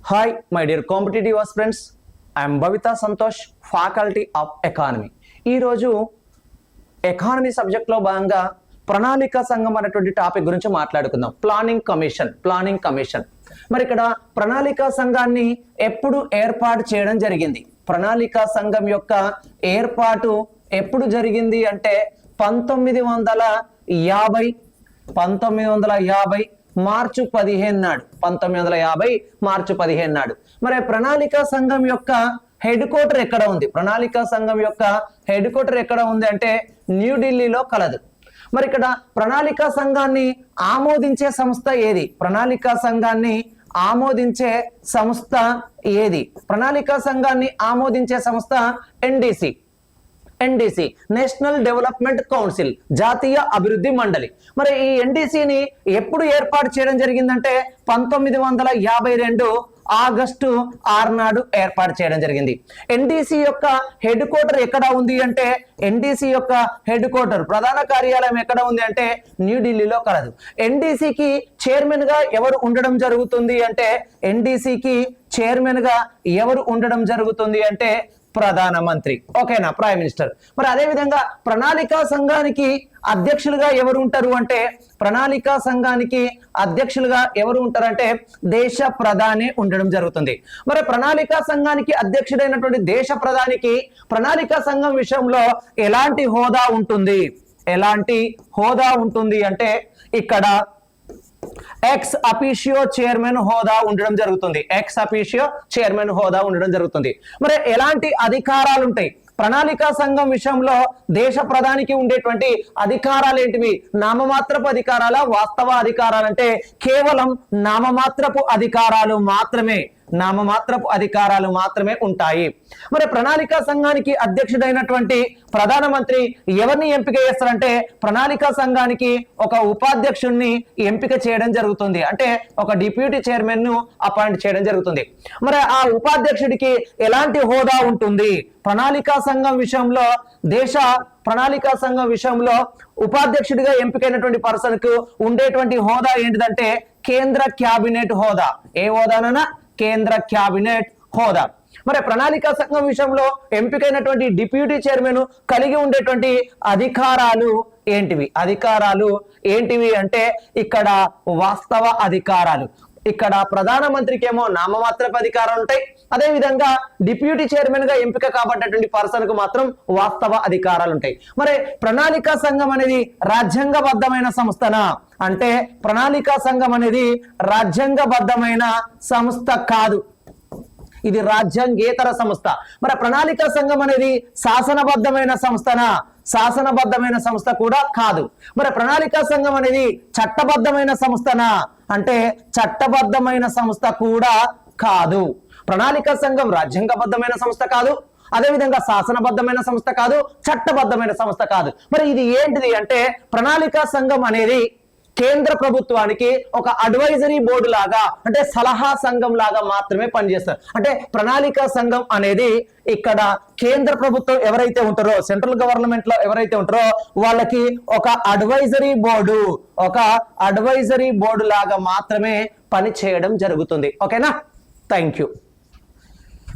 Hi, my dear competitive aspirants. I am Bhavita Santosh, Faculty of Economy. ఈ రోజు economy సబ్జెక్ట్లో భాగంగా ప్రణాళిక సంఘం అనేటువంటి టాపిక్ గురించి మాట్లాడుకుందాం. Planning commission. మరి ఇక్కడ ప్రణాళిక సంఘాన్ని ఎప్పుడు ఏర్పాటు చేయడం జరిగింది? ప్రణాళిక సంఘం యొక్క ఏర్పాటు ఎప్పుడు జరిగింది అంటే 1950 మార్చి 15 నాడు. 1950 మార్చి 15 నాడు. మరి ప్రణాళిక సంఘం యొక్క హెడ్ క్వార్టర్ ఎక్కడ ఉంది? ప్రణాళిక సంఘం యొక్క హెడ్ క్వార్టర్ ఎక్కడ ఉంది అంటే న్యూఢిల్లీలో కలదు. మరి ఇక్కడ ప్రణాళిక సంఘాన్ని ఆమోదించే సంస్థ ఏది? ప్రణాళిక సంఘాన్ని ఆమోదించే సంస్థ ఏది? ప్రణాళిక సంఘాన్ని ఆమోదించే సంస్థ ఎన్డిసి, నేషనల్ డెవలప్మెంట్ కౌన్సిల్, జాతీయ అభివృద్ధి మండలి. మరి ఈ ఎన్డిసిని ఎప్పుడు ఏర్పాటు చేయడం జరిగిందంటే 1952 ఆగస్టు 6 నాడు ఏర్పాటు చేయడం జరిగింది. ఎన్డిసి యొక్క హెడ్ క్వార్టర్ ఎక్కడ ఉంది అంటే ఎన్డిసి యొక్క హెడ్ క్వార్టర్ ప్రధాన కార్యాలయం ఎక్కడ ఉంది అంటే న్యూఢిల్లీలో కలదు. ఎన్డిసికి చైర్మన్ గా ఎవరు ఉండడం జరుగుతుంది అంటే ఎన్డిసికి చైర్మన్ గా ఎవరు ఉండడం జరుగుతుంది అంటే ప్రధానమంత్రి. ఓకేనా, ప్రైమ్ మినిస్టర్. మరి అదే విధంగా ప్రణాళిక సంఘానికి అధ్యక్షులుగా ఎవరు ఉంటారు అంటే ప్రణాళిక సంఘానికి అధ్యక్షులుగా ఎవరు ఉంటారంటే దేశ ప్రధాని ఉండడం జరుగుతుంది. మరి ప్రణాళిక సంఘానికి అధ్యక్షుడైనటువంటి దేశ ప్రధానికి ప్రణాళిక సంఘం విషయంలో ఎలాంటి హోదా ఉంటుంది అంటే ఇక్కడ ఎక్స్ అఫీషియో చైర్మన్ హోదా ఉండడం జరుగుతుంది. మరి ఎలాంటి అధికారాలు ఉంటాయి? ప్రణాళిక సంఘం విషయంలో దేశ ప్రధానికి ఉండేటువంటి అధికారాలు ఏంటివి? నామమాత్రపు అధికారాల, వాస్తవ అధికారాలంటే కేవలం నామమాత్రపు అధికారాలు మాత్రమే ఉంటాయి. మరి ప్రణాళిక సంఘానికి అధ్యక్షుడైనటువంటి ప్రధానమంత్రి ఎవరిని ఎంపిక చేస్తారంటే ప్రణాళిక సంఘానికి ఒక ఉపాధ్యక్షుడిని ఎంపిక చేయడం జరుగుతుంది. అంటే ఒక డిప్యూటీ చైర్మన్ ను అపాయింట్ చేయడం జరుగుతుంది. మరి ఆ ఉపాధ్యక్షుడికి ఎలాంటి హోదా ఉంటుంది? ప్రణాళిక సంఘం విషయంలో ఉపాధ్యక్షుడిగా ఎంపికైనటువంటి పర్సన్ కు ఉండేటువంటి హోదా ఏంటిదంటే కేంద్ర క్యాబినెట్ హోదా. ఏ హోదానైనా కేంద్ర క్యాబినెట్ హోదా. మరి ప్రణాళిక సంఘం విషయంలో ఎంపికైనటువంటి డిప్యూటీ చైర్మన్ కలిగి ఉండేటువంటి అధికారాలు ఏంటివి అంటే ఇక్కడ వాస్తవ అధికారాలు. ఇక్కడ ప్రధానమంత్రికి ఏమో నామమాత్రపు అధికారాలు ఉంటాయి. అదే విధంగా డిప్యూటీ చైర్మన్ గా ఎంపిక కాబట్టేటువంటి పర్సన్ కు మాత్రం వాస్తవ అధికారాలు ఉంటాయి. మరి ప్రణాళిక సంఘం అనేది రాజ్యాంగబద్ధమైన సంస్థనా అంటే ప్రణాళిక సంఘం అనేది రాజ్యాంగబద్ధమైన సంస్థ కాదు, ఇది రాజ్యాంగేతర సంస్థ. మరి ప్రణాళిక సంఘం అనేది శాసనబద్ధమైన సంస్థ కూడా కాదు. మరి ప్రణాళిక సంఘం అనేది చట్టబద్ధమైన సంస్థనా అంటే చట్టబద్ధమైన సంస్థ కూడా కాదు. ప్రణాళిక సంఘం రాజ్యాంగబద్ధమైన సంస్థ కాదు, అదేవిధంగా శాసనబద్ధమైన సంస్థ కాదు, చట్టబద్ధమైన సంస్థ కాదు. మరి ఇది ఏంటిది అంటే ప్రణాళిక సంఘం అనేది కేంద్ర ప్రభుత్వానికి ఒక అడ్వైజరీ బోర్డు లాగా అంటే సలహా సంఘం లాగా మాత్రమే పనిచేస్తారు. అంటే ప్రణాళిక సంఘం అనేది ఇక్కడ కేంద్ర ప్రభుత్వం ఎవరైతే ఉంటారో, సెంట్రల్ గవర్నమెంట్ లో ఎవరైతే ఉంటారో వాళ్ళకి ఒక అడ్వైజరీ బోర్డు లాగా మాత్రమే పని చేయడం జరుగుతుంది. ఓకేనా, థ్యాంక్ యూ.